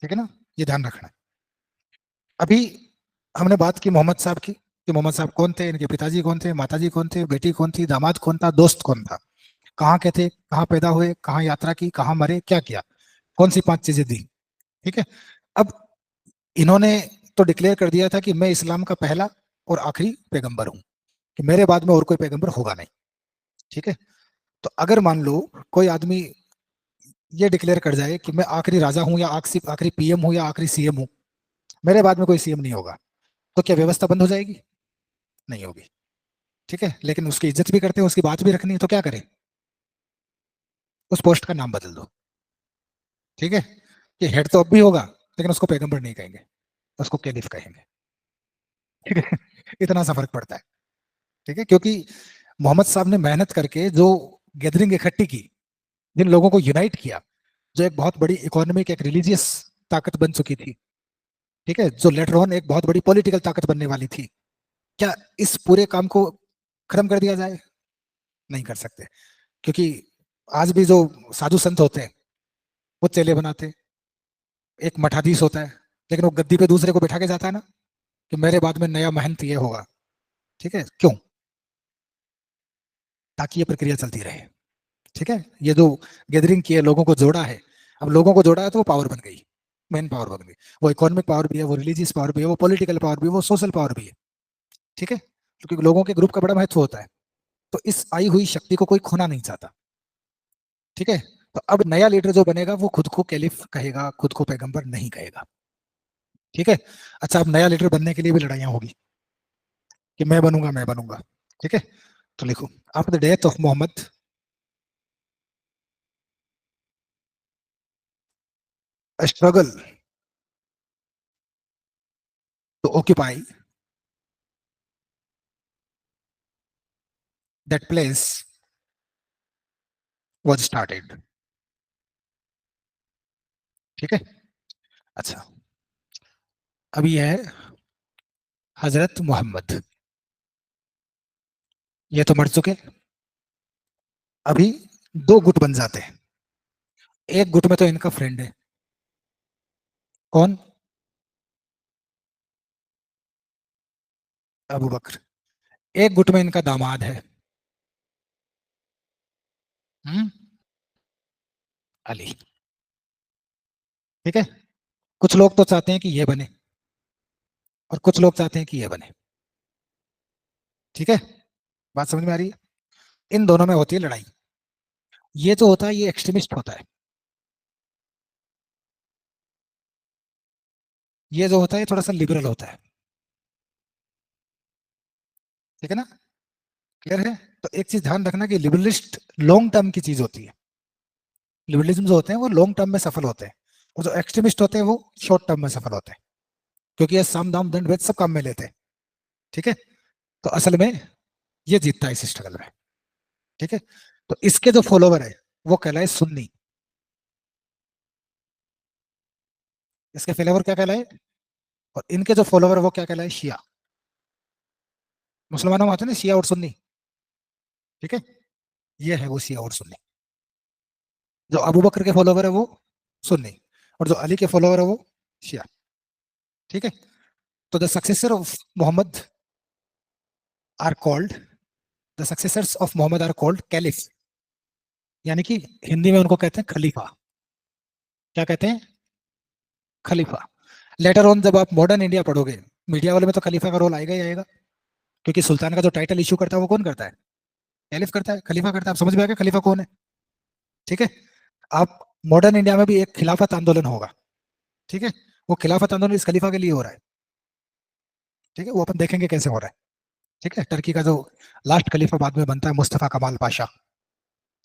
ठीक है ना, ये ध्यान रखना है। अभी हमने बात की मोहम्मद साहब की, कि मोहम्मद साहब कौन थे, इनके पिताजी कौन थे, माताजी कौन थे, बेटी कौन थी, दामाद कौन था, दोस्त कौन था, कहाँ के थे, कहाँ पैदा हुए, कहाँ यात्रा की, कहाँ मरे, क्या किया, कौन सी 5 चीजें दी। ठीक है। अब इन्होंने तो डिक्लेयर कर दिया था कि मैं इस्लाम का पहला और आखिरी पैगंबर हूं, कि मेरे बाद में और कोई पैगंबर होगा नहीं। ठीक है। तो अगर मान लो कोई आदमी ये डिक्लेयर कर जाए कि मैं आखिरी राजा हूं, या आखिरी आखिरी पीएम हूं, या आखिरी सीएम हूं, मेरे बाद में कोई सीएम नहीं होगा, तो क्या व्यवस्था बंद हो जाएगी? नहीं होगी। ठीक है। लेकिन उसकी इज्जत भी करते हैं, उसकी बात भी रखनी है, तो क्या करें? उस पोस्ट का नाम बदल दो। ठीक है। कि हेड तो अब भी होगा, लेकिन उसको पैगंबर नहीं कहेंगे, उसको कैलिफ कहेंगे। ठीक है। इतना सा फर्क पड़ता है। ठीक है। क्योंकि मोहम्मद साहब ने मेहनत करके जो गैदरिंग इकट्ठी की, जिन लोगों को यूनाइट किया, जो एक बहुत बड़ी इकोनॉमिक, एक रिलीजियस ताकत बन चुकी थी, ठीक है, जो लेटर ऑन एक बहुत बड़ी पॉलिटिकल ताकत बनने वाली थी, क्या इस पूरे काम को खत्म कर दिया जाए? नहीं कर सकते। क्योंकि आज भी जो साधु संत होते हैं, वो चेले बनाते हैं। एक मठाधीश होता है, लेकिन वो गद्दी पे दूसरे को बैठा के जाता है ना, कि मेरे बाद में नया महंत ये होगा। ठीक है। क्यों? ताकि ये प्रक्रिया चलती रहे। ठीक है। ये जो गैदरिंग की है, लोगों को जोड़ा है, अब लोगों को जोड़ा है तो वो पावर बन गई, मेन पावर बन गई। वो इकोनॉमिक पावर भी है, वो रिलीजियस पावर भी है, वो पॉलिटिकल पावर भी है, वो सोशल पावर भी है। ठीक है। क्योंकि लोगों के ग्रुप का बड़ा महत्व होता है। तो इस आई हुई शक्ति को कोई खोना नहीं चाहता। ठीक है। तो अब नया लीडर जो बनेगा, वो खुद को कैलिफ कहेगा, खुद को पैगंबर नहीं कहेगा। ठीक है। अच्छा, अब नया लीडर बनने के लिए भी लड़ाइयां होगी, कि मैं बनूंगा, मैं बनूंगा। ठीक है। तो लिखो, after the death of Muhammad, a struggle to occupy that place was started. ठीक है। अच्छा, अब ये है हजरत मोहम्मद। ये तो मर चुके। अभी दो गुट बन जाते हैं। एक गुट में तो इनका फ्रेंड है। कौन? अबू बकर। एक गुट में इनका दामाद है। हम्म, अली। ठीक है। कुछ लोग तो चाहते हैं कि ये बने, और कुछ लोग चाहते हैं कि ये बने। ठीक है। बात समझ में आ रही है? इन दोनों में होती है लड़ाई। ये जो होता है, ये एक्सट्रीमिस्ट होता है। ये जो होता है, ये थोड़ा सा लिबरल होता है। ठीक है ना? क्लियर है? तो एक चीज ध्यान रखना, कि लिबरलिस्ट लॉन्ग टर्म की चीज होती है। लिबरलिज्म जो होते हैं, वो लॉन्ग टर्म में सफल होते हैं, और जो एक्सट्रीमिस्ट होते हैं, वो शॉर्ट टर्म में सफल होते हैं। क्योंकि ये साम दाम दंड भेद सब काम में लेते हैं। ठीक है। तो असल में ये जीतता है इस स्ट्रगल में। ठीक है। तो इसके जो फॉलोवर है, वो कहलाए सुन्नी। इसके फॉलोवर क्या कहलाए? और इनके जो फॉलोवर है, वो क्या कहलाए? शिया। मुसलमानों में आते हैं ना शिया और सुन्नी। ठीक है। ये है वो शिया और सुन्नी। जो अबू बकर के फॉलोवर है, वो सुन्नी, और जो अली के फॉलोवर है, वो शिया। ठीक है। तो the successor of Muhammad are called, the successors of Muhammad are called caliph, यानी कि हिंदी में उनको कहते हैं खलीफा। क्या कहते हैं? खलीफा। लेटर ऑन जब आप मॉडर्न इंडिया पढ़ोगे, मीडिया वाले में तो खलीफा का रोल आएगा ही आएगा। क्योंकि सुल्तान का जो टाइटल इशू करता है, वो कौन करता है? कैलिफ करता है, खलीफा करता है। आप समझ में आ गया खलीफा कौन है? ठीक है। आप मॉडर्न इंडिया में भी एक खिलाफत आंदोलन होगा। ठीक है। वो खिलाफत आंदोलन इस खलीफा के लिए हो रहा है। ठीक है। वो अपन देखेंगे कैसे हो रहा है। ठीक है। टर्की का जो लास्ट खलीफा बाद में बनता है, मुस्तफा कमाल पाशा।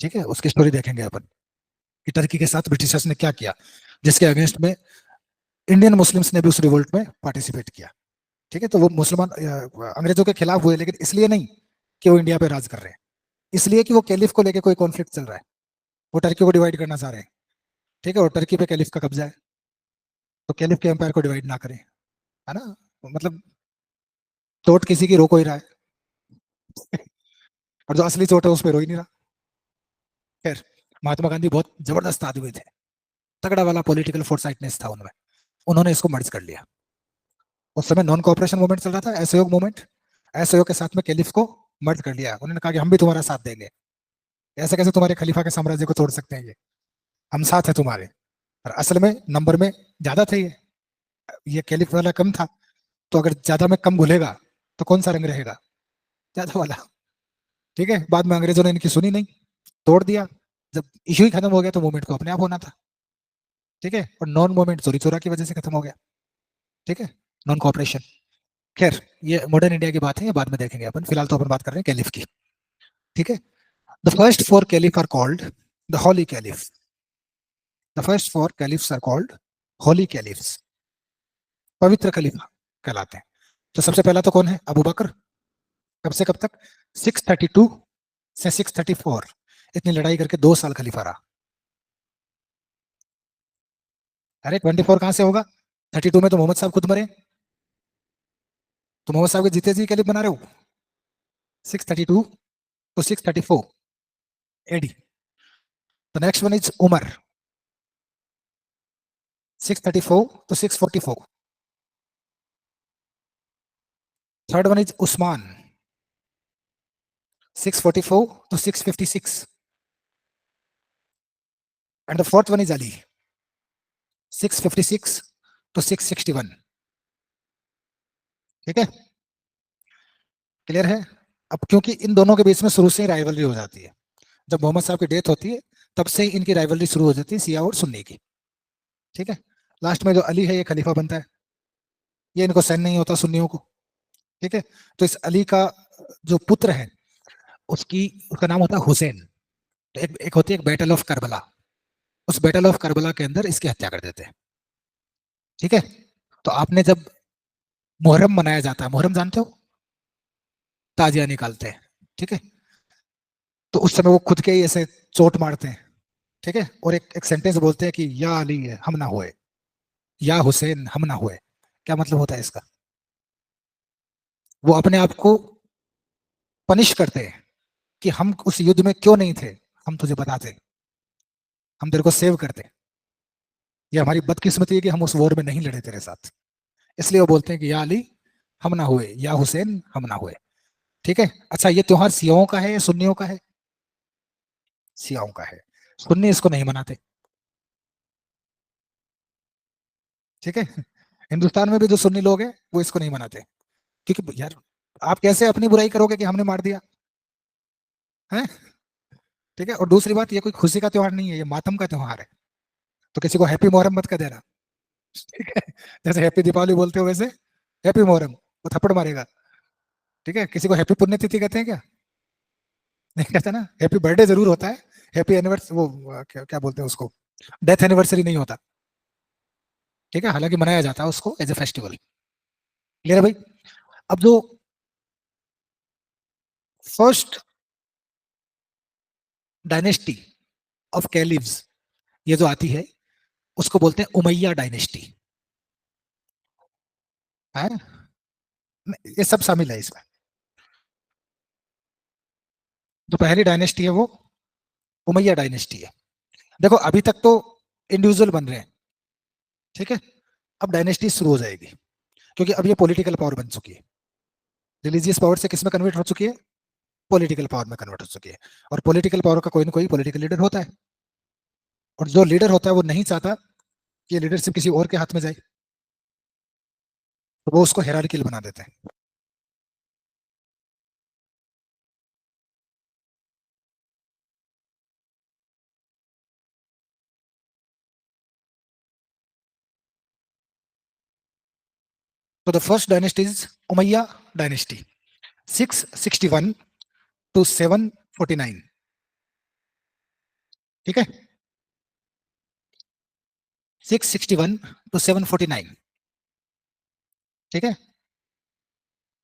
ठीक है। उसकी स्टोरी देखेंगे अपन, कि टर्की के साथ ब्रिटिशर्स ने क्या किया, जिसके अगेंस्ट में इंडियन मुस्लिम्स ने भी उस रिवोल्ट में पार्टिसिपेट किया। ठीक है। तो वो मुसलमान अंग्रेजों के खिलाफ हुए, लेकिन इसलिए नहीं कि वो इंडिया पे राज कर रहे हैं, इसलिए कि वो कैलिफ को लेके कोई कॉन्फ्लिक्ट चल रहा है। वो टर्की को डिवाइड करना चाह रहे हैं। ठीक है। और टर्की पे कैलिफ का कब्जा है, तो कैलिफ के एम्पायर को डिवाइड ना करें, है ना? मतलब चोट किसी की रो को ही रहा है, और जो असली चोट है उस पर रो ही नहीं रहा। खैर, महात्मा गांधी बहुत जबरदस्त आदमी थे, तगड़ा वाला पॉलिटिकल फोर्साइटनेस था उनमें। उन्होंने इसको मर्ज कर लिया। उस समय नॉन कोऑपरेशन मूवमेंट चल रहा था, असहयोग मूवमेंट। असहयोग के साथ में कैलिफ को मर्ज कर लिया। उन्होंने कहा कि हम भी तुम्हारा साथ देंगे। ऐसे कैसे तुम्हारे खलीफा के साम्राज्य को तोड़ सकते हैं ये, हम साथ हैं तुम्हारे। और असल में नंबर में ज्यादा थे ये कैलिफ वाला कम था। तो अगर ज्यादा में कम घुलेगा तो कौन सा रंग रहेगा, ज्यादा वाला। ठीक है, बाद में अंग्रेजों ने इनकी सुनी नहीं, तोड़ दिया। जब इशू ही खत्म हो गया तो मूवमेंट को अपने आप होना था। ठीक है, और नॉन मूवमेंट चोरी चोरा की वजह से खत्म हो गया। ठीक है, नॉन कोऑपरेशन। खैर, ये मॉडर्न इंडिया की बात है, ये बाद में देखेंगे अपन, फिलहाल तो अपन बात कर रहे हैं कैलिफ की। ठीक है, the first four caliph are called the holy caliph. The first four caliphs are called holy caliphs, पवित्र खलीफा कहलाते हैं। तो सबसे पहला तो कौन है, अबू बकर। कब से कब तक, 632 से 634, इतनी लड़ाई करके 2 साल खलीफा रहा। अरे 24 कहां से होगा, 32 में तो मोहम्मद साहब खुद मरे। तो मोहम्मद साहब के जीते जी कैलिफ बना रहे हो। 632 to 634 AD. The next one is Umar, 634 to 644. Third one is Usman, 644 to 656. And the fourth one is Ali, 656 to 661. ठीक है, क्लियर है। अब क्योंकि इन दोनों के बीच में शुरू से ही राइवलरी हो जाती है, जब मोहम्मद साहब की डेथ होती है तब से ही इनकी राइवलरी शुरू हो जाती है, शिया और सुन्नी की। ठीक है, लास्ट में जो अली है ये खलीफा बनता है, ये इनको सहन नहीं होता सुन्नियों को। ठीक है, तो इस अली का जो पुत्र है उसकी, उसका नाम होता है हुसैन। तो एक होती है एक बैटल ऑफ करबला, उस बैटल ऑफ करबला के अंदर इसकी हत्या कर देते हैं। ठीक है, तो आपने जब मुहर्रम मनाया जाता है, मुहर्रम जानते हो, ताजिया निकालते हैं। ठीक है, तो उस समय वो खुद के ही ऐसे चोट मारते हैं। ठीक है, और एक सेंटेंस बोलते हैं कि या अली हम ना हुए, या हुसैन हम ना हुए। क्या मतलब होता है इसका, वो अपने आप को पनिश करते हैं कि हम उस युद्ध में क्यों नहीं थे, हम तुझे बताते, हम तेरे को सेव करते। ये हमारी बदकिस्मती है कि हम उस वॉर में नहीं लड़े तेरे साथ। इसलिए वो बोलते हैं कि या अली हम ना हुए, या हुसैन हम ना हुए। ठीक है, अच्छा ये त्योहार सियाओं का है या सुन्नियों का है, सियाओं का है। सुन्नी इसको नहीं मनाते। ठीक है, हिंदुस्तान में भी जो सुन्नी लोग हैं वो इसको नहीं मनाते, क्योंकि यार आप कैसे अपनी बुराई करोगे कि हमने मार दिया है। ठीक है, और दूसरी बात, ये कोई खुशी का त्योहार नहीं है, ये मातम का त्योहार है। तो किसी को हैप्पी मोहर्रम मत कर देना। ठीक है, जैसे हैप्पी दीपावली बोलते हो वैसे हैप्पी मोहर्रम, वो थप्पड़ मारेगा। ठीक है, किसी को हैप्पी पुण्यतिथि कहते हैं क्या, नहीं कहते ना। हैप्पी बर्थडे जरूर होता है, हैप्पी एनिवर्सरी वो क्या, क्या बोलते हैं उसको, डेथ एनिवर्सरी नहीं होता। ठीक है, हालांकि मनाया जाता है उसको एज ए फेस्टिवल। क्लियर है भाई। अब जो फर्स्ट डायनेस्टी ऑफ कैलिव्स ये जो आती है उसको बोलते हैं उमैया डायनेस्टी है। ये सब शामिल है इसमें। जो पहली डायनेस्टी है वो उमैया डायनेस्टी है। देखो अभी तक तो इंडिविजुअल बन रहे हैं। ठीक है, अब डायनेस्टी शुरू हो जाएगी, क्योंकि अब ये पॉलिटिकल पावर बन चुकी है। रिलीजियस पावर से किस में कन्वर्ट हो चुकी है, पॉलिटिकल पावर में कन्वर्ट हो चुकी है। और पॉलिटिकल पावर का कोई ना कोई पॉलिटिकल लीडर होता है, और जो लीडर होता है वो नहीं चाहता कि लीडरशिप किसी और के हाथ में जाए, तो वो उसको हेरार्कियल बना देते हैं। तो the first dynasty is Umayya dynasty, 661 to 749। ठीक है, 661 टू 749। ठीक है,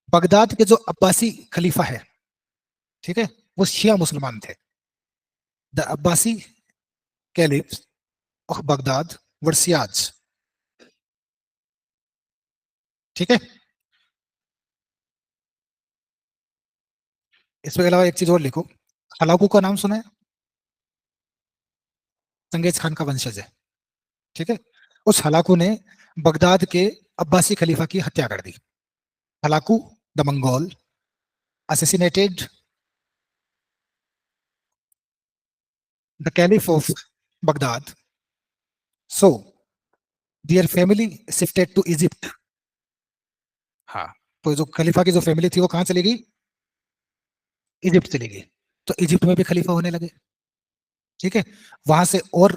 बगदाद के जो अब्बासी खलीफा है, ठीक है, वो शिया मुसलमान थे। The Abbasi caliphs of Baghdad were Shias. ठीक है, इसके अलावा एक चीज और लिखो, हलाकू का नाम सुना है, चंगेज खान का वंशज है। ठीक है, उस हलाकू ने बगदाद के अब्बासी खलीफा की हत्या कर दी। Hulagu the Mongol assassinated the caliph of Baghdad. So their family shifted to Egypt. हाँ, तो जो खलीफा की जो फैमिली थी वो कहाँ चली गई? इजिप्ट चली गई। तो इजिप्ट में भी खलीफा होने लगे। ठीक है, वहां से और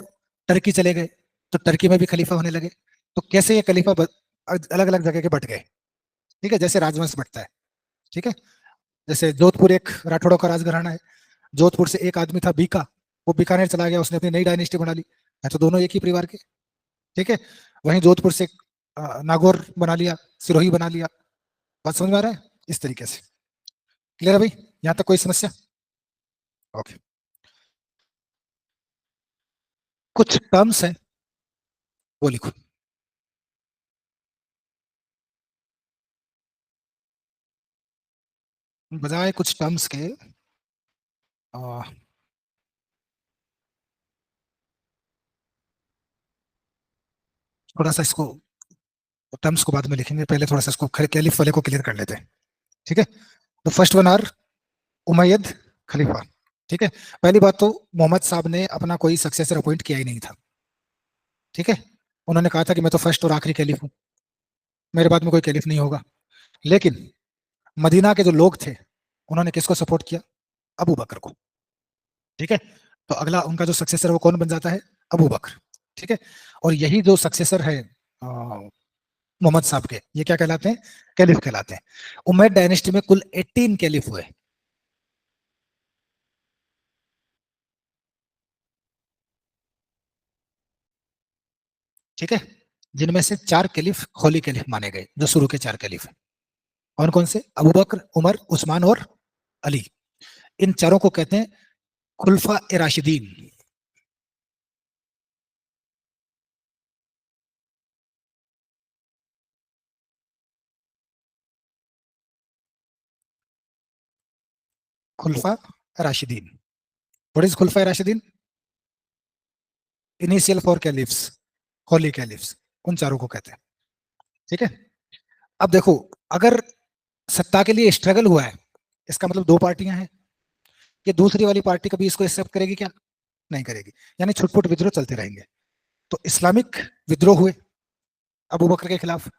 टर्की चले गए, तो टर्की में भी खलीफा होने लगे। तो कैसे ये खलीफा अलग अलग जगह के बट गए। ठीक है, जैसे राजवंश बटता है। ठीक है, जैसे जोधपुर एक राठौड़ों का राजघराना है। जोधपुर से एक आदमी था बीका, वो बीकानेर चला गया, उसने अपनी नई डायनेस्टी बना ली है, तो दोनों एक ही परिवार के। ठीक है, वहीं जोधपुर से नागौर बना लिया, सिरोही बना लिया। बात समझ में आ रहा है? इस तरीके से क्लियर है भाई? यहां तक कोई समस्या? ओके। कुछ टर्म्स है, वो लिखो। बजाय कुछ टर्म्स के आ, थोड़ा सा इसको, टर्म्स को बाद में लिखेंगे, पहले थोड़ा सा इसको कैलिफ वाले को क्लियर कर लेते हैं। ठीक है, तो फर्स्ट वन आर उमैयद खलीफा। ठीक है, पहली बात तो मोहम्मद साहब ने अपना कोई सक्सेसर अपॉइंट किया ही नहीं था। ठीक है, उन्होंने कहा था कि मैं तो फर्स्ट और आखिरी कैलिफ हूँ, मेरे बाद में कोई कैलिफ नहीं होगा। लेकिन मदीना के जो लोग थे, उन्होंने किसको सपोर्ट किया? अबू बकर को। ठीक है, तो अगला उनका जो सक्सेसर वो कौन बन जाता है? अबू बकर। ठीक है, और यही जो सक्सेसर है मोहम्मद साहब के, ये क्या कहलाते हैं? कैलिफ कहलाते हैं। उमैयद डायनेस्टी में कुल 18 कैलिफ हुए। ठीक है, जिनमें से 4 कैलिफ होली कैलिफ माने गए, जो शुरू के 4 कैलिफ हैं। कौन कौन से? अबू बकर, उमर, उस्मान और अली। इन चारों को कहते हैं खुलफा ए राशिदीन। खुलफा राशिदीन। व्हाट इज खुलफा राशिदीन? Initial for caliphs, holy caliphs, उन चारों को कहते हैं। ठीक है, अब देखो, अगर सत्ता के लिए स्ट्रगल हुआ है, इसका मतलब दो पार्टियां हैं। ये दूसरी वाली पार्टी कभी इसको एक्सेप्ट करेगी क्या? नहीं करेगी। यानी छुटपुट विद्रोह चलते रहेंगे। तो इस्लामिक विद्रोह हुए अबू बकर के खिलाफ,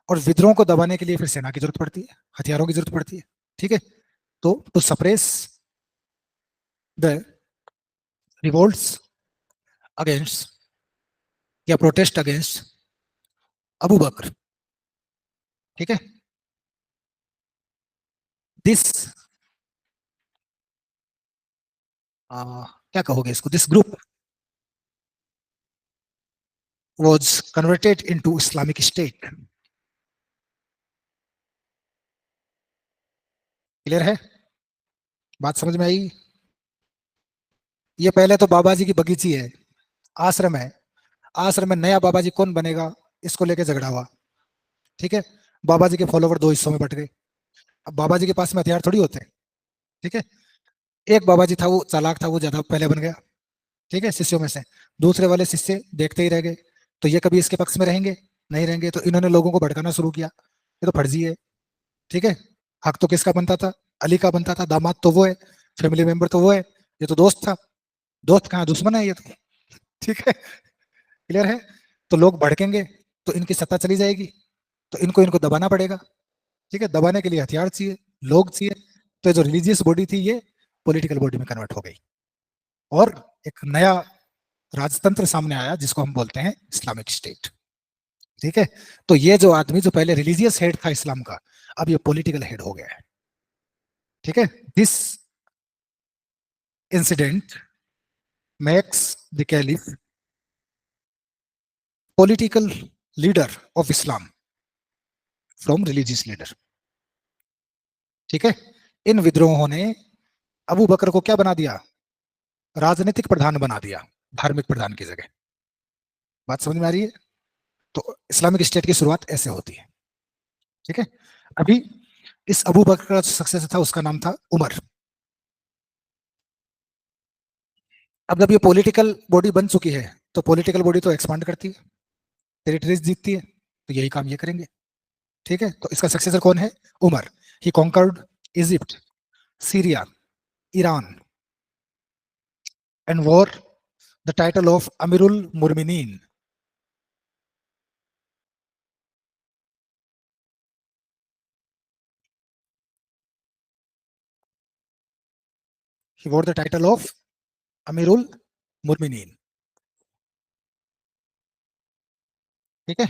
और विद्रोह को दबाने के लिए फिर सेना की जरूरत पड़ती है, हथियारों की जरूरत पड़ती है। ठीक है, तो to suppress the revolts against, या प्रोटेस्ट अगेंस्ट अबू बकर। ठीक है, दिस क्या कहोगे इसको, this group was converted into Islamic State। Clear है? बात समझ में आई? ये पहले तो बाबा जी की बगीची है, आश्रम है। आश्रम में नया बाबा जी कौन बनेगा, इसको लेके झगड़ा हुआ। ठीक है, बाबा जी के फॉलोवर दो हिस्सों में बट गए। अब बाबा जी के पास में हथियार थोड़ी होते हैं। ठीक है, एक बाबा जी था वो चालाक था, वो ज्यादा पहले बन गया। ठीक है, शिष्यों में से। दूसरे वाले शिष्य देखते ही रह गए। तो ये कभी इसके पक्ष में रहेंगे? नहीं रहेंगे। तो इन्होंने लोगों को भड़काना शुरू किया, ये तो फर्जी है। ठीक है, हक तो किसका बनता था? अली का बनता था। दामाद तो वो है, फैमिली मेंबर तो वो है, ये तो दोस्त था। दोस्त कहाँ, दुश्मन है ये तो। ठीक है, क्लियर है? तो लोग भड़केंगे, तो इनकी सत्ता चली जाएगी। तो इनको इनको दबाना पड़ेगा। ठीक है, दबाने के लिए हथियार चाहिए, लोग चाहिए। तो जो रिलीजियस बॉडी थी, ये पॉलिटिकल बॉडी में कन्वर्ट हो गई, और एक नया राजतंत्र सामने आया, जिसको हम बोलते हैं इस्लामिक स्टेट। ठीक है, तो ये जो आदमी जो पहले रिलीजियस हेड था इस्लाम का, अब ये पॉलिटिकल हेड हो गया है। ठीक है, this incident makes the caliph political leader of Islam from religious leader. ठीक है, इन विद्रोहों ने अबू बकर को क्या बना दिया? राजनीतिक प्रधान बना दिया, धार्मिक प्रधान की जगह। बात समझ में आ रही है? तो इस्लामिक स्टेट की शुरुआत ऐसे होती है। ठीक है, अभी इस अबू बकर का सक्सेसर था, उसका नाम था उमर। अब जब ये पॉलिटिकल बॉडी बन चुकी है, तो पॉलिटिकल बॉडी तो एक्सपांड करती है, टेरिटरीज जीतती है। तो यही काम ये करेंगे। ठीक है, तो इसका सक्सेसर कौन है? Umar. He conquered Egypt, Syria, Iran, and wore the title of अमीरुल मुर्मिनीन। He wore the title of अमीरुल मुर्मिनीन। ठीक है।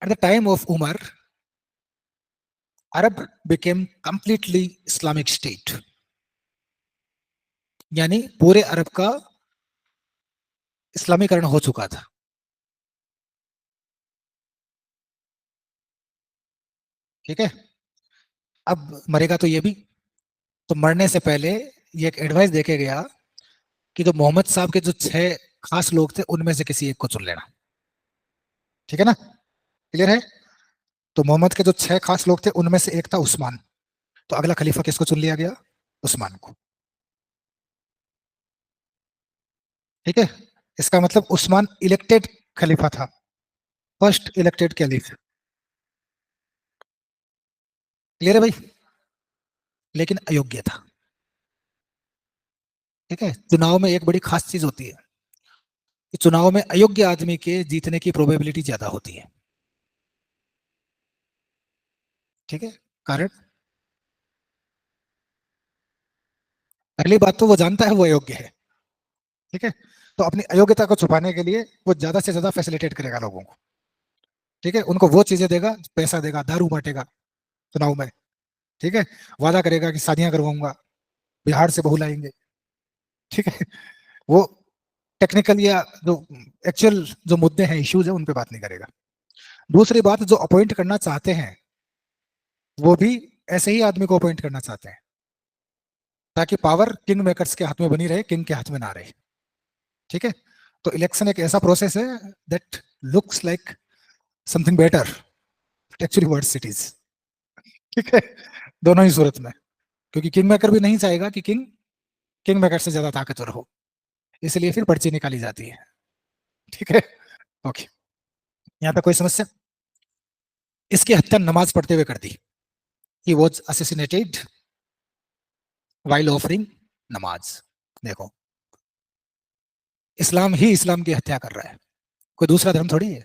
At the time of Umar, Arab became completely Islamic state, यानी पूरे अरब का इस्लामीकरण हो चुका था। ठीक है। अब मरेगा तो ये भी, तो मरने से पहले ये एक एडवाइस देके गया कि जो मोहम्मद साहब के जो 6 खास लोग थे उनमें से किसी एक को चुन लेना। ठीक है ना, क्लियर है? तो मोहम्मद के जो 6 खास लोग थे उनमें से एक था उस्मान। तो अगला खलीफा किसको चुन लिया गया? उस्मान को। ठीक है, इसका मतलब उस्मान इलेक्टेड खलीफा था, फर्स्ट इलेक्टेड कैलिफ। क्लियर है भाई? लेकिन अयोग्य था। ठीक है, चुनाव में एक बड़ी खास चीज होती है कि चुनाव में अयोग्य आदमी के जीतने की प्रोबेबिलिटी ज्यादा होती है। ठीक है, कारण पहली बात तो वो जानता है वो अयोग्य है। ठीक है, तो अपनी अयोग्यता को छुपाने के लिए वो ज्यादा से ज्यादा फैसिलिटेट करेगा लोगों को। ठीक है, उनको वो चीजें देगा, पैसा देगा, दारू बांटेगा चुनाव में। ठीक है, वादा करेगा कि शादियां करवाऊंगा, बिहार से बहू लाएंगे। ठीक है, वो टेक्निकल या जो एक्चुअल जो मुद्दे हैं, इश्यूज है, उन पे बात नहीं करेगा। दूसरी बात, जो अपॉइंट करना चाहते हैं वो भी ऐसे ही आदमी को अपॉइंट करना चाहते हैं ताकि पावर किंग मेकर्स के हाथ में बनी रहे, किंग के हाथ में ना रहे। ठीक है, तो इलेक्शन एक ऐसा प्रोसेस है that looks like something better, actually words it is. ठीक है, दोनों ही सूरत में, क्योंकि किंग मेकर भी नहीं चाहेगा कि किंग किंग मेकर से ज्यादा ताकतवर हो, इसलिए फिर पर्ची निकाली जाती है। ठीक है, ओके। यहाँ पे कोई समस्या? इसकी हत्या नमाज पढ़ते हुए कर दी। He was assassinated while offering नमाज। देखो, इस्लाम ही इस्लाम की हत्या कर रहा है, कोई दूसरा धर्म थोड़ी है।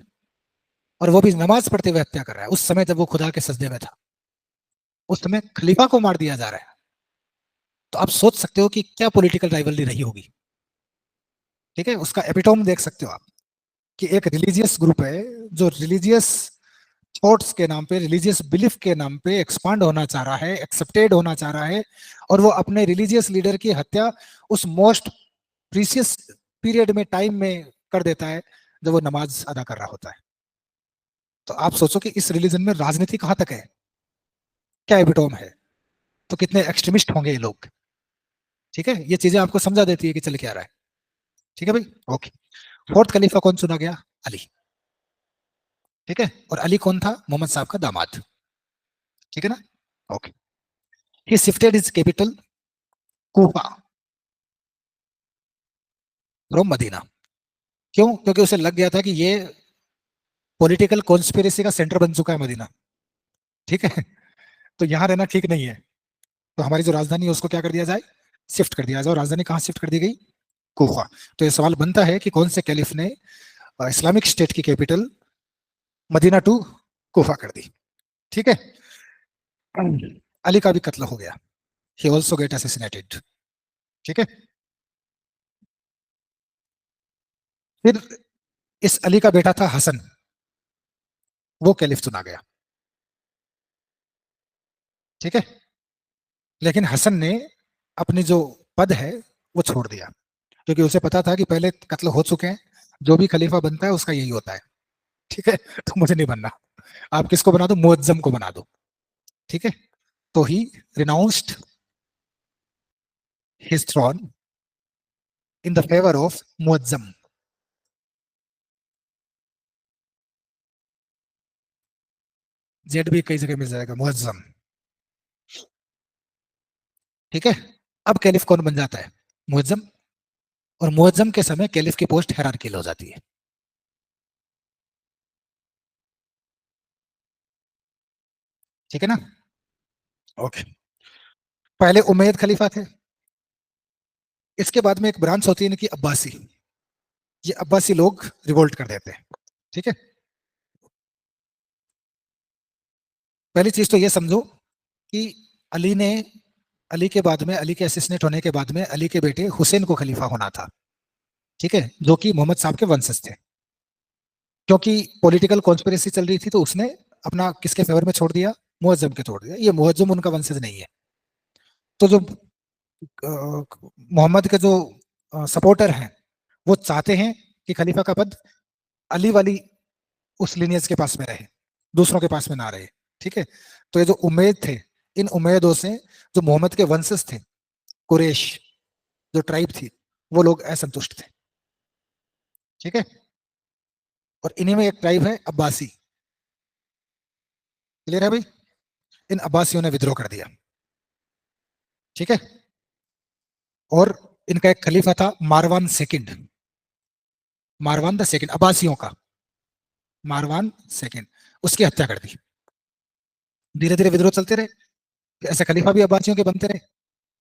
और वो भी नमाज पढ़ते हुए हत्या कर रहा है, उस समय जब वो खुदा के सजदे में था, उस समय खलीफा को मार दिया जा रहा है। तो आप सोच सकते हो कि क्या पॉलिटिकल राइवलरी रही होगी। ठीक है, उसका एपिटोम देख सकते हो आप कि एक रिलीजियस ग्रुप है जो रिलीजियस थॉट्स के नाम पे, रिलीजियस बिलीफ के नाम पे एक्सपांड होना चाह रहा है, एक्सेप्टेड होना चाह रहा है, और वो अपने रिलीजियस लीडर की हत्या उस मोस्ट प्रीसियस पीरियड में, टाइम में कर देता है जब वो नमाज अदा कर रहा होता है। तो आप सोचो कि इस रिलीजन में राजनीति कहां तक है, क्या एपिटोम है, तो कितने एक्सट्रीमिस्ट होंगे ये लोग। ठीक है, ये चीजें आपको समझा देती है कि चल क्या रहा है। ठीक है भाई, ओके। फोर्थ खलीफा कौन चुना गया? अली। ठीक है, और अली कौन था? मोहम्मद साहब का दामाद। ठीक है ना, okay. He shifted his capital Kufa from Medina. क्यों? क्योंकि उसे लग गया था कि ये पॉलिटिकल कॉन्स्पिरेसी का सेंटर बन चुका है मदीना। ठीक है, तो यहाँ रहना ठीक नहीं है, तो हमारी जो राजधानी है उसको क्या कर दिया जाए? शिफ्ट कर दिया जाए। और राजधानी कहाँ शिफ्ट कर दी गई? कोफा। तो ये सवाल बनता है कि कौन से कैलिफ ने इस्लामिक स्टेट की कैपिटल मदीना टू कोफा कर दी। ठीक है, अली का भी कत्ल हो गया। He also get assassinated. ठीक है, फिर इस अली का बेटा था हसन, वो कैलिफ चुना गया। ठीक है, लेकिन हसन ने अपनी जो पद है वो छोड़ दिया, क्योंकि उसे पता था कि पहले कत्ल हो चुके हैं, जो भी खलीफा बनता है उसका यही होता है। ठीक है, तो मुझे नहीं बनना। आप किसको बना दो? मुअज्जम को बना दो। ठीक है, तो he renounced his throne in the favour of Muazzam. जेड भी कई जगह मिल जाएगा, मुअज्जम। ठीक है, अब कैलिफ कौन बन जाता है? मुअज्जम। और मुअज्जम के समय कैलिफ की पोस्ट हायरार्कियल हो जाती है। ठीक है ना? ओके। पहले उमैयद खलीफा थे, इसके बाद में एक ब्रांच होती है इनकी अब्बासी। ये अब्बासी लोग रिवोल्ट कर देते हैं। ठीक है। पहली चीज तो ये समझो कि अली ने, अली के बाद में, अली के असिस्टेंट होने के बाद में अली के बेटे हुसैन को खलीफा होना था। ठीक है, जो कि मोहम्मद साहब के वंशज थे। क्योंकि पॉलिटिकल कॉन्स्पिरेसी चल रही थी तो उसने अपना किसके फेवर में छोड़ दिया? मुअज्जम के छोड़ दिया। ये मुअज्जम उनका वंशज नहीं है। तो जो मोहम्मद के जो सपोर्टर हैं वो चाहते हैं कि खलीफा का पद अली वाली उस लिनियज के पास में रहे, दूसरों के पास में ना रहे। ठीक है। तो ये जो उम्मीद थे, इन उम्मीदों से जो मोहम्मद के वंशज थे, कुरैश जो ट्राइब थी, वो लोग असंतुष्ट थे। ठीक है। और इन्हीं में एक ट्राइब है अब्बासी। क्लियर है भाई? इन अब्बासियों ने विद्रोह कर दिया। ठीक है। और इनका एक खलीफा था Marwan second. Marwan the second, अब्बासियों का मारवान सेकंड, उसकी हत्या कर दी। धीरे धीरे विद्रोह चलते रहे, ऐसे खलीफा भी अब्बासियों के बनते रहे।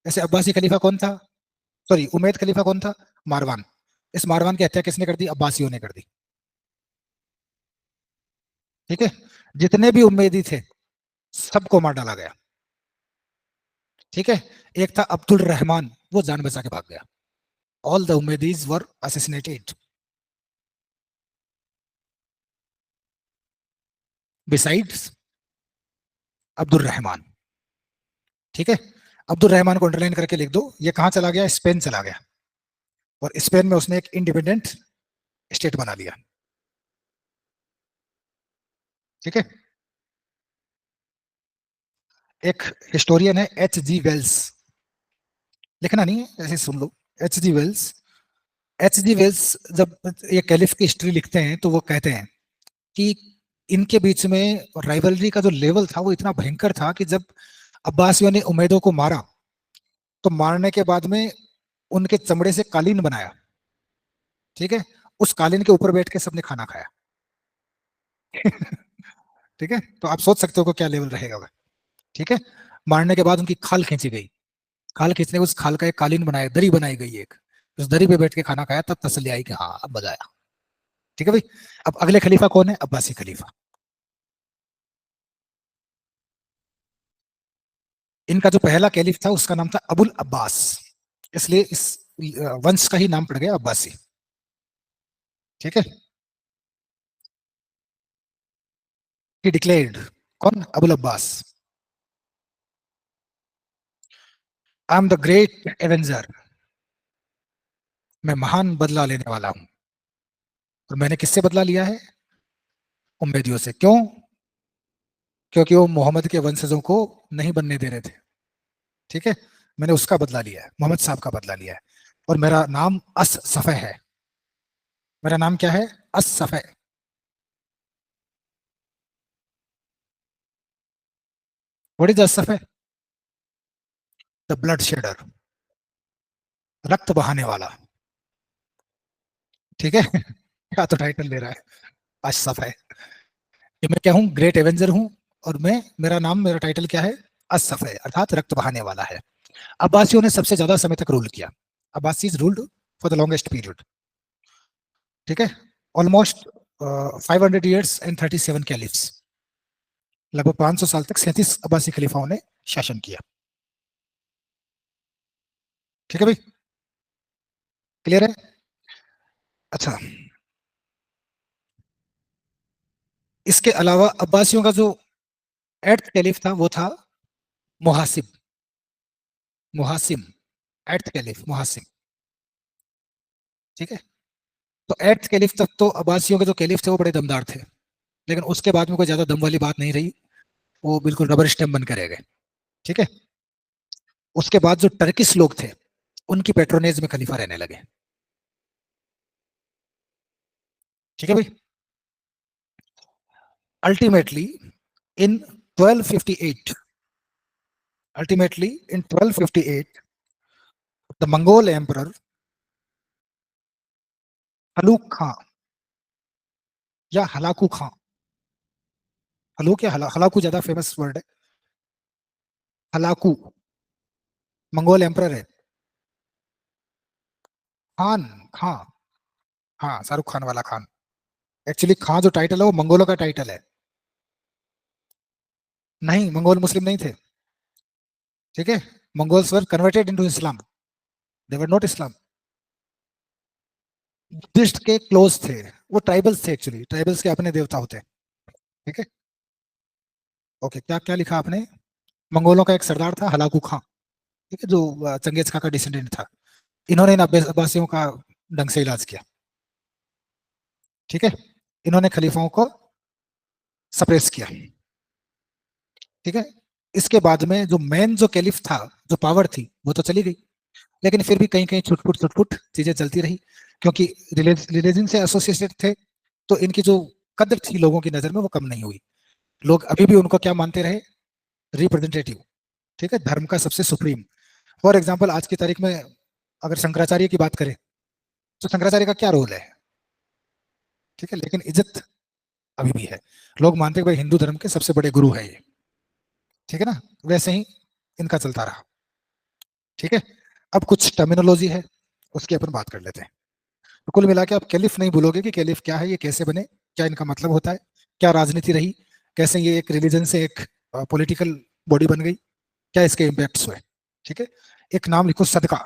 ऐसे अब्बासी खलीफा कौन था? सॉरी, उमैद खलीफा कौन था? मारवान। इस मारवान की हत्या किसने कर दी? अब्बासियों ने कर दी। ठीक है। जितने भी उम्मेदी थे सबको मार डाला गया। ठीक है। एक था अब्दुल रहमान, वो जान बचा के भाग गया। All the Umayyads were assassinated besides Abdul Rahman. ठीक है। अब्दुल रहमान को अंडरलाइन करके लिख दो, ये कहां चला गया? स्पेन चला गया। और स्पेन में उसने एक इंडिपेंडेंट स्टेट बना लिया। ठीक है। एक हिस्टोरियन है H.G. वेल्स, लिखना नहीं है, ऐसे सुन लो। H.G. Wales, H.G. वेल्स जब ये कैलिफ की हिस्ट्री लिखते हैं तो वो कहते हैं कि इनके बीच में राइवलरी का जो लेवल था वो इतना भयंकर था कि जब अब्बासियों ने उमैदों को मारा तो मारने के बाद में उनके चमड़े से कालीन बनाया। ठीक है। उस कालीन के ऊपर बैठ के सबने खाना खाया। ठीक है, तो आप सोच सकते हो कि क्या लेवल रहेगा वह। ठीक है। मारने के बाद उनकी खाल खींची गई, खाल खींचने उस खाल का एक कालीन बनाया, दरी बनाई गई एक, उस दरी पे बैठ के खाना खाया, तब तसल्ली आई कि हाँ अब मजा आया। ठीक है भाई। अब अगले खलीफा कौन है? अब्बासी खलीफा। इनका जो पहला कैलिफ था उसका नाम था अबुल अब्बास, इसलिए इस वंश का ही नाम पड़ गया अब्बासी। ठीक है। ही डिक्लेयर्ड, कौन? Abul Abbas, I am the great Avenger, मैं महान बदला लेने वाला हूं। और मैंने किससे बदला लिया है? उम्मीदियों से। क्यों? क्योंकि वो मोहम्मद के वंशजों को नहीं बनने दे रहे थे। ठीक है। मैंने उसका बदला लिया है, मोहम्मद साहब का बदला लिया है। और मेरा नाम अस सफ़े है। मेरा नाम क्या है? As Saffah. What is As Saffah? The blood shedder, रक्त बहाने वाला। ठीक है। क्या तो टाइटल ले रहा है, अस सफ़े। कि मैं क्या हूँ? ग्रेट एवेंजर हूँ। और मैं, मेरा नाम, मेरा टाइटल क्या है? अस सफ़े, अर्थात रक्त बहाने वाला है। अब्बासियों ने सबसे ज्यादा समय तक रूल किया। Abbasids ruled for the longest period. ठीक है। ऑलमोस्ट 500 years एंड 37 कैलिफ्स, लगभग 500 साल तक 37 अब्बासी खलीफाओं ने शासन किया। ठीक है भाई? क्लियर है? अच्छा, इसके अलावा अब्बासियों का जो एट्थ कैलिफ था वो था मुहासिब। मुहासिम, एट्थ कैलिफ मुहासिम। ठीक है। तो एट्थ कैलिफ तक तो अब्बासियों के जो कैलिफ थे वो बड़े दमदार थे, लेकिन उसके बाद में कोई ज्यादा दम वाली बात नहीं रही, वो बिल्कुल रबर स्टैम्प बन के रह गए। ठीक है। उसके बाद जो टर्किश लोग थे उनकी पेट्रोनेज में खलीफा रहने लगे। ठीक है भाई? Ultimately in 1258, ultimately in 1258 the Mongol emperor Hulagu Khan, या हलाकू खां, हलूक या हलाकू ज्यादा फेमस वर्ड है, हलाकू, मंगोल एम्परर है। खान, खां, हाँ शाहरुख खान वाला खान। एक्चुअली खां जो टाइटल है वो मंगोलों का टाइटल है। नहीं, मंगोल मुस्लिम नहीं थे। ठीक है, Mongols were converted into Islam, they were not Islam. Buddhist के क्लोज थे। वो ट्राइबल्स थे, एक्चुअली ट्राइबल्स के अपने देवता होते हैं। ठीक है। ओके, क्या क्या लिखा आपने? मंगोलों का एक सरदार था हलाकू खां। ठीक है, जो चंगेज खां का डिसेंडेंट था। इन्होंने इन अब्बासियों का ढंग से इलाज किया। ठीक है, इन्होंने खलीफाओं को सप्रेस किया। ठीक है, इसके बाद में जो मेन जो कैलिफ था, जो पावर थी वो तो चली गई, लेकिन फिर भी कहीं कहीं छुटपुट छुटपुट चीजें चलती रही, क्योंकि रिलीजन से एसोसिएटेड थे। तो इनकी जो कदर थी लोगों की नजर में वो कम नहीं हुई। लोग अभी भी उनको क्या मानते रहे? रिप्रेजेंटेटिव। ठीक है, धर्म का सबसे सुप्रीम। फॉर एग्जाम्पल आज की तारीख में अगर शंकराचार्य की बात करें, तो शंकराचार्य का क्या रोल है? ठीक है, लेकिन इज्जत अभी भी है। लोग मानते हैं भाई हिंदू धर्म के सबसे बड़े गुरु है ये। ठीक है ना, वैसे ही इनका चलता रहा। ठीक है, अब कुछ टर्मिनोलॉजी है, उसकी अपन बात कर लेते हैं। तो कुल मिला के आप कैलिफ नहीं भूलोगे कि कैलिफ क्या है, ये कैसे बने, क्या इनका मतलब होता है, क्या राजनीति रही, कैसे ये एक रिलीजन से एक पॉलिटिकल बॉडी बन गई, क्या इसके इम्पैक्ट्स हुए। ठीक है, एक नाम लिखो, सदका।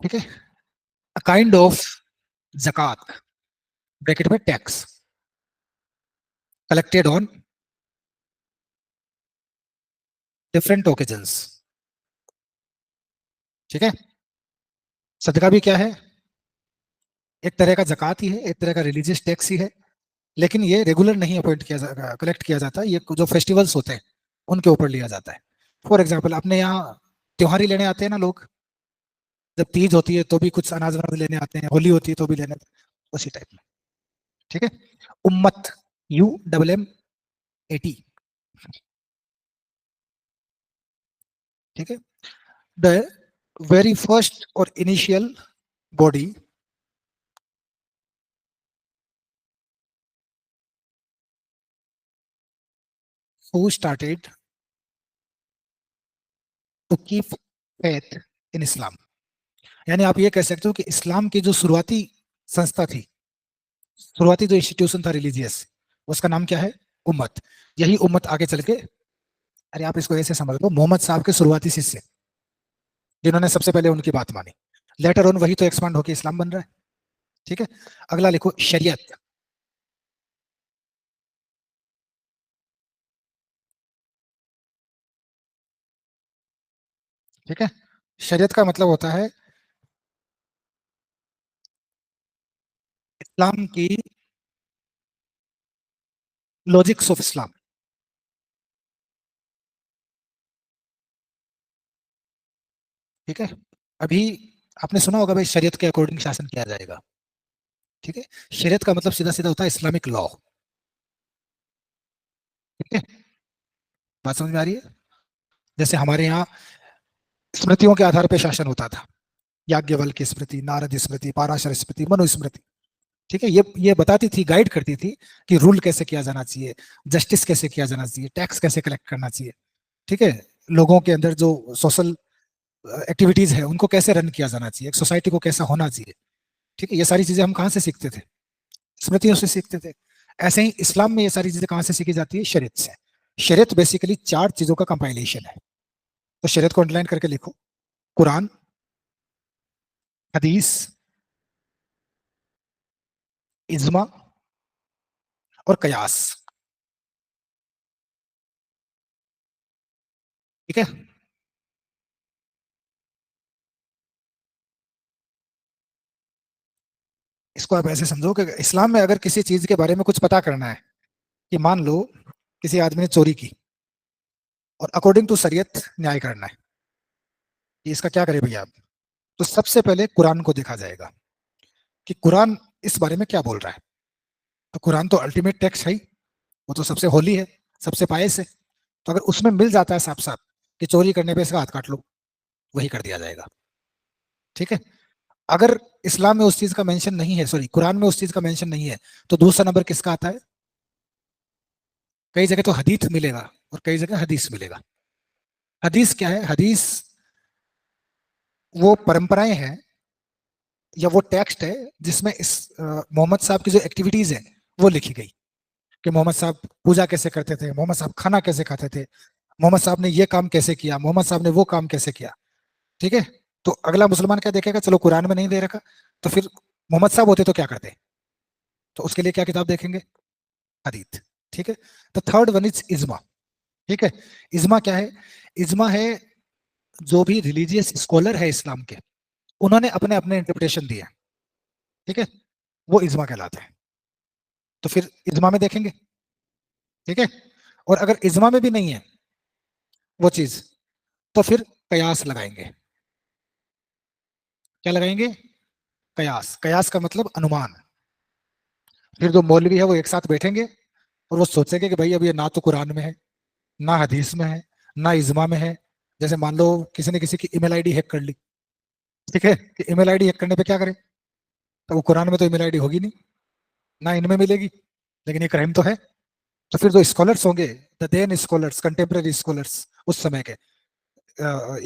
ठीक है, अ काइंड ऑफ जक़ात, ब्रैकेट में tax, collected on different occasions. ठीक है, सदका भी क्या है? एक तरह का जक़ात ही है, एक तरह का रिलीजियस टैक्स ही है, लेकिन ये रेगुलर नहीं अपॉइंट किया, कलेक्ट किया जाता, ये जो फेस्टिवल्स होते हैं उनके ऊपर लिया जाता है। फॉर एग्जाम्पल अपने यहाँ त्योहारी लेने आते हैं ना लोग, जब तीज होती है तो भी कुछ अनाज वनाज लेने आते हैं, होली होती है तो भी लेने, उसी टाइप में। ठीक है, उम्मत, UMMAT। ठीक है, द वेरी फर्स्ट और initial body who started to keep faith in Islam. यानी आप ये कह सकते हो कि इस्लाम की जो शुरुआती संस्था थी, शुरुआती जो इंस्टीट्यूशन था रिलीजियस, उसका नाम क्या है? उम्मत। यही उम्मत आगे चल के, अरे आप इसको ऐसे समझ लो, मोहम्मद साहब के शुरुआती शिष्य, जिन्होंने सबसे पहले उनकी बात मानी, लेटर ऑन वही तो एक्सपांड होकर इस्लाम बन रहा है। ठीक है, अगला लिखो, शरीयत। ठीक है, शरीयत का मतलब होता है इस्लाम की लॉजिक्स ऑफ इस्लाम। ठीक है, अभी आपने सुना होगा भाई शरीयत के अकॉर्डिंग शासन किया जाएगा। ठीक है, शरीयत का मतलब सीधा सीधा होता है इस्लामिक लॉ। ठीक है, बात समझ में आ रही है? जैसे हमारे यहाँ स्मृतियों के आधार पर शासन होता था, याज्ञवल्क्य स्मृति, नारद स्मृति, पाराशर स्मृति, मनु स्मृति। ठीक है, ये बताती थी, गाइड करती थी कि रूल कैसे किया जाना चाहिए, जस्टिस कैसे किया जाना चाहिए, टैक्स कैसे कलेक्ट करना चाहिए। ठीक है, लोगों के अंदर जो सोशल एक्टिविटीज है उनको कैसे रन किया जाना चाहिए, एक सोसाइटी को कैसा होना चाहिए। ठीक है, ये सारी चीजें हम कहाँ से सीखते थे? स्मृतियों से सीखते थे। ऐसे ही इस्लाम में ये सारी चीजें कहाँ से सीखी जाती है? शरीयत से। शरीयत बेसिकली चार चीजों का कंपाइलेशन है। तो शरीयत को अंडरलाइन करके लिखो, कुरान, हदीस, इज्मा और कयास। ठीक है, इसको आप ऐसे समझो कि इस्लाम में अगर किसी चीज के बारे में कुछ पता करना है, कि मान लो किसी आदमी ने चोरी की और अकॉर्डिंग टू शरीयत न्याय करना है कि इसका क्या करे भैया आप, तो सबसे पहले कुरान को देखा जाएगा कि कुरान इस बारे में क्या बोल रहा है। तो कुरान तो अल्टीमेट टेक्स्ट है ही, वो तो सबसे होली है, सबसे पायस है। तो अगर उसमें मिल जाता है साफ साफ कि चोरी करने पे इसका हाथ काट लो, वही कर दिया जाएगा। ठीक है, अगर इस्लाम में उस चीज का मेंशन नहीं है, सॉरी कुरान में उस चीज का मेंशन नहीं है, तो दूसरा नंबर किसका आता है? कई जगह तो हदीस मिलेगा और कई जगह हदीस मिलेगा। हदीस क्या है? हदीस वो परंपराएं हैं या वो टेक्स्ट है जिसमें इस मोहम्मद साहब की जो एक्टिविटीज है वो लिखी गई, कि मोहम्मद साहब पूजा कैसे करते थे, मोहम्मद साहब खाना कैसे खाते थे, मोहम्मद साहब ने ये काम कैसे किया, मोहम्मद साहब ने वो काम कैसे किया। ठीक है। तो अगला मुसलमान क्या देखेगा, चलो कुरान में नहीं दे रखा, तो फिर मोहम्मद साहब होते तो क्या करते? तो उसके लिए क्या किताब देखेंगे? हदीत। ठीक है। द थर्ड वन इज इज्मा। ठीक है। इज्मा क्या है? इज्मा है जो भी रिलीजियस स्कॉलर है इस्लाम के, उन्होंने अपने अपने इंटरप्रिटेशन दिए। ठीक है। वो इज्मा कहलाते हैं। तो फिर इज्मा में देखेंगे। ठीक है। और अगर इज्मा में भी नहीं है वो चीज, तो फिर कयास लगाएंगे। क्या लगाएंगे? कयास। कयास का मतलब अनुमान। फिर जो मौलवी है वो एक साथ बैठेंगे और वो सोचेंगे कि भाई अब ये ना तो कुरान में है, ना हदीस में है, ना इज्मा में है। जैसे मान लो किसी ने किसी की ईमेल आईडी हैक कर ली। ठीक है। कि ईमेल आईडी हैक करने पे क्या करें? तो वो कुरान में तो ईमेल आईडी होगी नहीं, ना इनमें मिलेगी, लेकिन ये क्राइम तो है। तो फिर जो स्कॉलर्स होंगे, the then scholars, contemporary scholars उस समय के,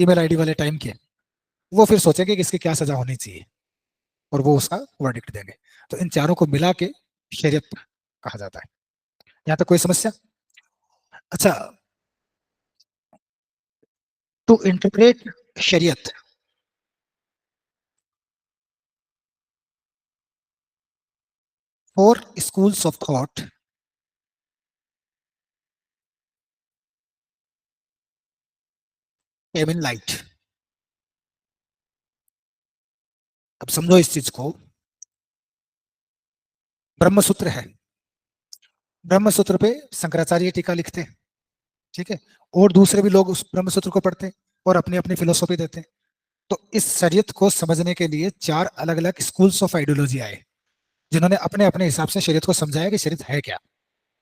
ईमेल आईडी वाले टाइम के, वो फिर सोचेंगे कि इसकी क्या सजा होनी चाहिए और वो उसका वर्डिक्ट देंगे। तो इन चारों को मिला के शरीयत कहा जाता है। यहाँ तक कोई समस्या? अच्छा, टू इंटरप्रेट शरीयत, four schools of thought came in light. अब समझो इस चीज को। ब्रह्मसूत्र है, ब्रह्मसूत्र पे शंकराचार्य टीका लिखते हैं। ठीक है। और दूसरे भी लोग उस ब्रह्मसूत्र को पढ़ते हैं और अपनी अपनी फिलोसॉफी देते हैं। तो इस शरीयत को समझने के लिए चार अलग अलग स्कूल्स ऑफ आइडियोलॉजी आए, जिन्होंने अपने अपने हिसाब से शरीयत को समझाया कि शरीयत है क्या।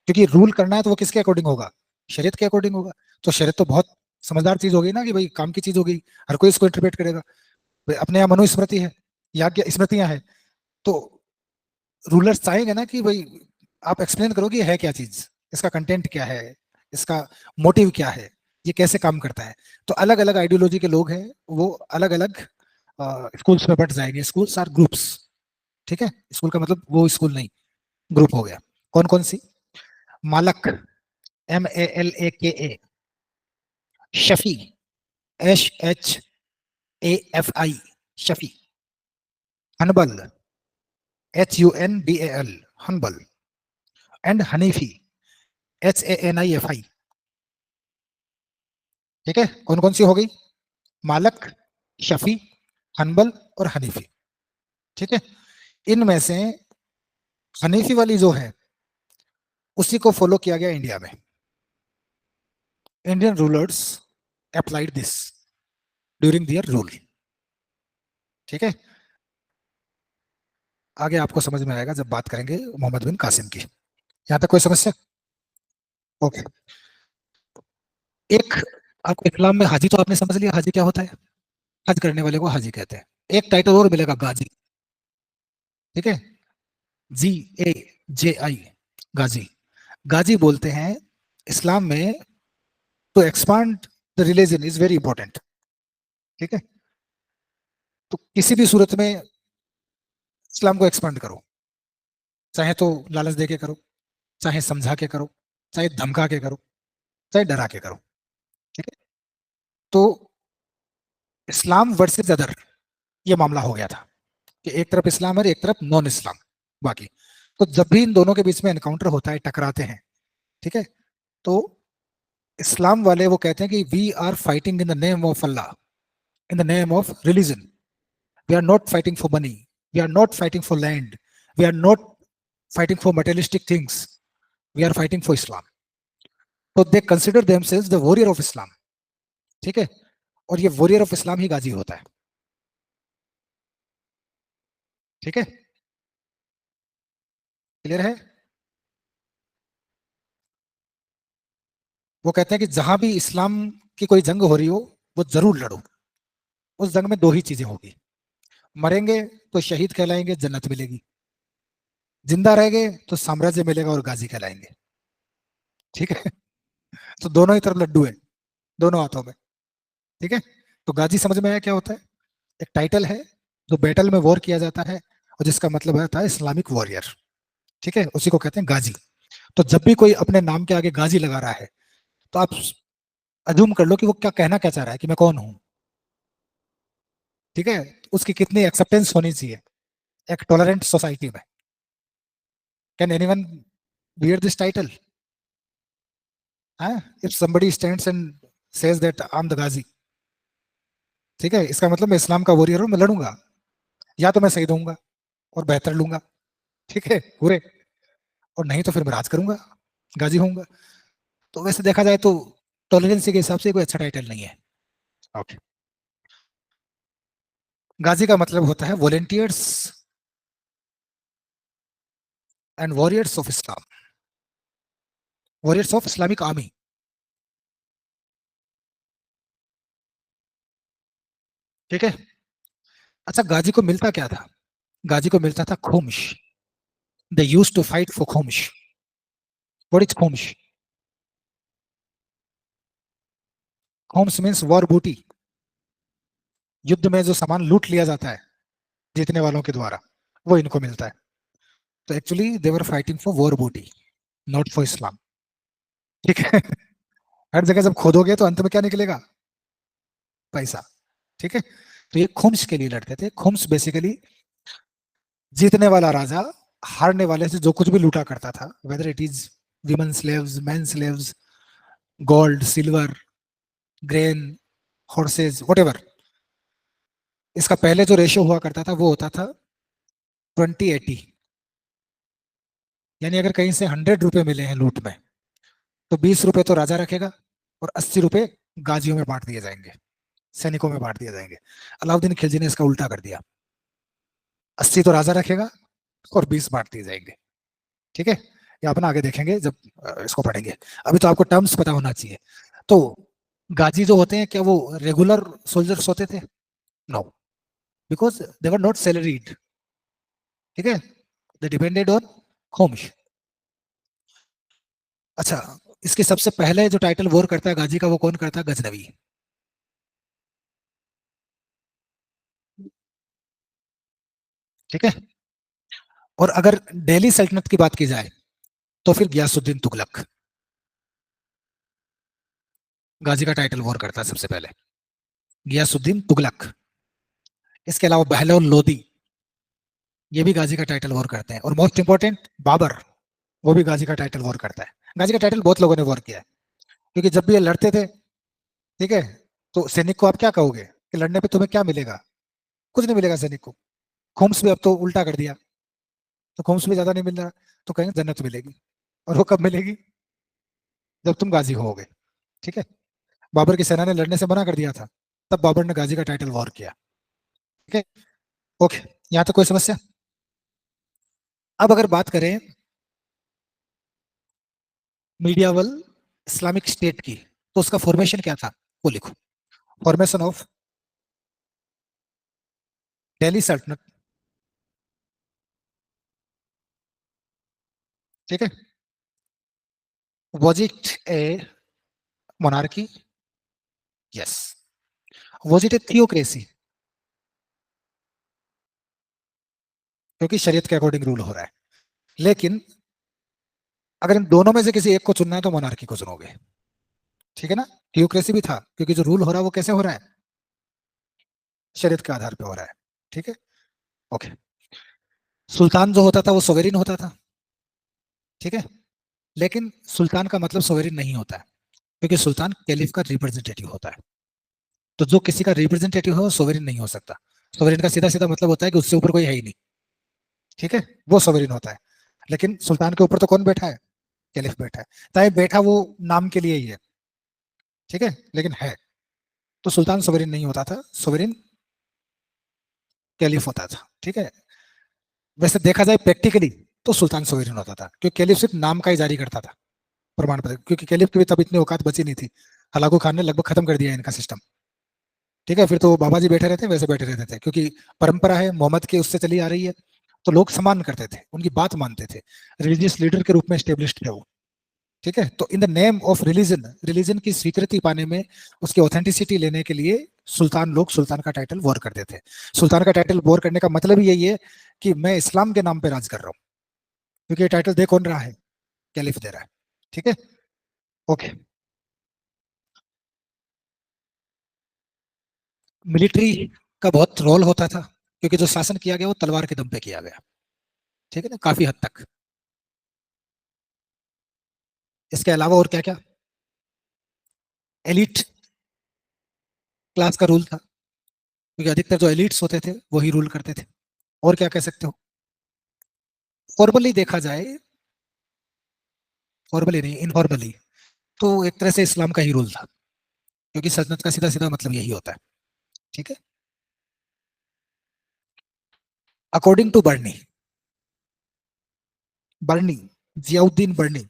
क्योंकि रूल करना है तो वो किसके अकॉर्डिंग होगा? शरीयत के अकॉर्डिंग होगा। तो शरीयत तो बहुत समझदार चीज होगी ना, कि भाई काम की चीज होगी, हर कोई इसको इंटरप्रेट करेगा। भाई अपने यहाँ मनुस्मृति है, याज्ञ स्मृतियां हैं, तो रूलर्स चाहेंगे ना कि भाई आप एक्सप्लेन करो कि ये है क्या चीज, इसका कंटेंट क्या है, इसका मोटिव क्या है, ये कैसे काम करता है। तो अलग अलग आइडियोलॉजी के लोग हैं, वो अलग अलग स्कूल्स में बट जाएंगे। Schools are groups. ठीक है। स्कूल का मतलब वो स्कूल नहीं, ग्रुप हो गया। कौन कौन सी? Malik, MALAKA, Shafi, SHAFI, Shafi, Hanbal, HUNBAL, Hanbal, and Hanafi, HANIFI। ठीक है। कौन कौन सी हो गई? मालक, शफी, हनबल और हनीफी। ठीक है। इनमें से हनीफी वाली जो है उसी को फॉलो किया गया इंडिया में। Indian rulers applied this during their rule. ठीक है। आगे आपको समझ में आएगा जब बात करेंगे मोहम्मद बिन कासिम की। यहां तक कोई समस्या? ओके। एक, आपको इस्लाम में हाजी तो आपने समझ लिया, हाजी क्या होता है? हज करने वाले को हाजी कहते हैं। एक टाइटल और मिलेगा, गाजी। ठीक है। GAJI, गाजी। गाजी बोलते हैं इस्लाम में, to expand the religion is very important. ठीक है। तो किसी भी सूरत में इस्लाम को एक्सपांड करो, चाहे तो लालच दे के करो, चाहे समझा के करो, चाहे धमका के करो, चाहे डरा के करो। ठीक है। तो इस्लाम वर्सेज अदर, ये मामला हो गया था कि एक तरफ इस्लाम है, एक तरफ नॉन इस्लाम बाकी। तो जब भी इन दोनों के बीच में एनकाउंटर होता है, टकराते हैं, ठीक है, तो इस्लाम वाले वो कहते हैं कि we are fighting in the name of Allah, in the name of religion. We are not fighting for money, we are not fighting for land, we are not fighting for materialistic things, we are fighting for Islam. तो they consider themselves the warrior of Islam. ठीक है। और ये warrior of इस्लाम ही गाजी होता है। ठीक है। Clear है? वो कहते हैं कि जहां भी इस्लाम की कोई जंग हो रही हो, वो जरूर लड़ो। उस जंग में दो ही चीजें होगी, मरेंगे तो शहीद कहलाएंगे, जन्नत मिलेगी। जिंदा रह गए तो साम्राज्य मिलेगा और गाजी कहलाएंगे। ठीक है। तो दोनों ही तरफ लड्डू है, दोनों हाथों में। ठीक है। तो गाजी समझ में आया क्या होता है? एक टाइटल है जो बैटल में वॉर किया जाता है और जिसका मतलब होता है इस्लामिक वॉरियर। ठीक है, उसी को कहते हैं गाजी। तो जब भी कोई अपने नाम के आगे गाजी लगा रहा है, तो आप अज्यूम कर लो कि वो क्या कहना क्या चाह रहा है, कि मैं कौन हूं। ठीक है। उसकी कितनी एक्सेप्टेंस होनी चाहिए एक टॉलरेंट सोसाइटी में। Can anyone bear this title? If somebody stands and says that I'm the गाजी, ठीक है, इसका मतलब मैं इस्लाम का वॉरियर हूं, मैं लड़ूंगा, या तो मैं शहीद होऊंगा और बेहतर लूंगा, ठीक है, पूरे, और नहीं तो फिर मैं राज करूंगा, गाजी होऊंगा। तो वैसे देखा जाए तो टॉलरेंसी के हिसाब से कोई अच्छा टाइटल नहीं है। ओके। गाजी का मतलब होता है volunteers and warriors of Islam, warriors of Islamic army. ठीक है। अच्छा, गाजी को मिलता क्या था? गाजी को मिलता था खुम्स। They used to fight for खुम्स। व्हाट इज खुम्स? खुम्स मींस वॉर बूटी। युद्ध में जो सामान लूट लिया जाता है जीतने वालों के द्वारा, वो इनको मिलता है। तो actually they were fighting for war बूटी, नॉट फॉर इस्लाम। ठीक है। हर जगह जब खोदोगे तो अंत में क्या निकलेगा? पैसा। ठीक है। तो ये खुम्स के लिए लड़ते थे। खुम्स बेसिकली जीतने वाला राजा हारने वाले से जो कुछ भी लूटा करता था, whether it is women slaves, man slaves, gold, silver, grain, horse's, what. इसका पहले जो रेशियो हुआ करता था वो होता था 20-80। यानी अगर कहीं से 100 रुपए मिले हैं लूट में, तो 20 रुपए तो राजा रखेगा और 80 रुपए गाजियों में बांट दिए जाएंगे, सैनिकों में बांट दिए जाएंगे। अलाउद्दीन खिलजी ने इसका उल्टा कर दिया, 80 तो राजा रखेगा और 20 बांट दिए जाएंगे। ठीक है। ये अपन आगे देखेंगे जब इसको पढ़ेंगे। अभी तो आपको टर्म्स पता होना चाहिए। तो गाजी जो होते हैं, क्या वो रेगुलर सोल्जर्स होते थे? No, because they were not salaried. ठीक है। They depended on homes. अच्छा, इसके सबसे पहले जो टाइटल वॉर करता है गाजी का, वो कौन करता है? गजनवी। ठीक है। और अगर दिल्ली सल्तनत की बात की जाए तो फिर गयासुद्दीन तुगलक गाजी का टाइटल वॉर करता है सबसे पहले। गयासुद्दीन तुगलक। इसके अलावा बहलोल लोदी, ये भी गाजी का टाइटल वॉर करते हैं। और मोस्ट इंपॉर्टेंट बाबर, वो भी गाजी का टाइटल वॉर करता है। गाजी का टाइटल बहुत लोगों ने वॉर किया है, क्योंकि जब भी ये लड़ते थे, ठीक है, तो सैनिक को आप क्या कहोगे कि लड़ने पे तुम्हें क्या मिलेगा? कुछ नहीं मिलेगा सैनिक को। खुम्स भी अब तो उल्टा कर दिया, तो खुम्स भी ज्यादा नहीं मिल रहा, तो कहेंगे जन्नत मिलेगी। और वो कब मिलेगी? जब तुम गाजी होगे। ठीक है। बाबर की सेना ने लड़ने से मना कर दिया था, तब बाबर ने गाजी का टाइटल वॉर किया। ठीक है। ओके। यहाँ तक कोई समस्या? अब अगर बात करें मीडियावल इस्लामिक स्टेट की, तो उसका फॉर्मेशन क्या था, वो लिखो। फॉर्मेशन ऑफ दिल्ली सल्तनत। ठीक है। Was it A monarchy? Yes. Was it A theocracy? क्योंकि शरीयत के अकॉर्डिंग रूल हो रहा है। लेकिन अगर इन दोनों में से किसी एक को चुनना है तो मोनार्की को चुनोगे। ठीक है ना? थियोक्रेसी भी था, क्योंकि जो रूल हो रहा है वो कैसे हो रहा है? शरीयत के आधार पे हो रहा है। ठीक है। ओके। सुल्तान जो होता था वो सोवेरिन होता था। ठीक है। लेकिन सुल्तान का मतलब सोवेरिन नहीं होता है, क्योंकि सुल्तान कैलिफ का रिप्रेजेंटेटिव होता है। तो जो किसी का रिप्रेजेंटेटिव है वो सोवेरिन नहीं हो सकता। सोवेरिन का सीधा सीधा मतलब होता है कि उससे ऊपर कोई है ही नहीं। ठीक है। वो सोवेरिन होता है। लेकिन सुल्तान के ऊपर तो कौन बैठा है? कैलिफ बैठा है। चाहे बैठा वो नाम के लिए ही है, ठीक है, लेकिन है। तो सुल्तान सोवेरिन नहीं होता था, सोवेरिन कैलिफ होता था। ठीक है। वैसे देखा जाए प्रैक्टिकली तो सुल्तान सोवेरिन होता था, क्योंकि कैलिफ सिर्फ नाम का ही जारी करता था, प्रमाण पत्र, क्योंकि कैलिफ की भी तब इतनी औकात बची नहीं थी। हलाकू खान ने लगभग खत्म कर दिया इनका सिस्टम। ठीक है, फिर तो बाबा जी बैठे रहते वैसे बैठे रहते थे, क्योंकि परंपरा है मोहम्मद के, उससे चली आ रही है, तो लोग सम्मान करते थे, उनकी बात मानते थे, रिलीजियस लीडर के रूप में स्टेब्लिश्ड थे वो। ठीक है, तो इन the name of religion, religion की स्वीकृति पाने में, उसकी ऑथेंटिसिटी लेने के लिए सुल्तान लोग सुल्तान का टाइटल वोर करते थे। सुल्तान का टाइटल वोर करने का मतलब यही है कि मैं इस्लाम के नाम पे राज कर रहा हूँ, क्योंकि ये टाइटल दे कौन रहा है, कैलिफ दे रहा है। ठीक है, ओके। मिलिट्री का बहुत रोल होता था, क्योंकि जो शासन किया गया वो तलवार के दम पे किया गया। ठीक है ना, काफी हद तक। इसके अलावा और क्या क्या, एलिट क्लास का रूल था, क्योंकि अधिकतर जो एलिट्स होते थे वही रूल करते थे। और क्या कह सकते हो, फॉर्मली देखा जाए, फॉर्मली नहीं इनफॉर्मली, तो एक तरह से इस्लाम का ही रूल था, क्योंकि सल्तनत का सीधा सीधा मतलब यही होता है। ठीक है, अकॉर्डिंग टू बर्नी, बर्नी, जियाउद्दीन बर्नी।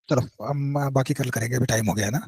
चलो हम बाकी कल करेंगे, अभी टाइम हो गया है ना।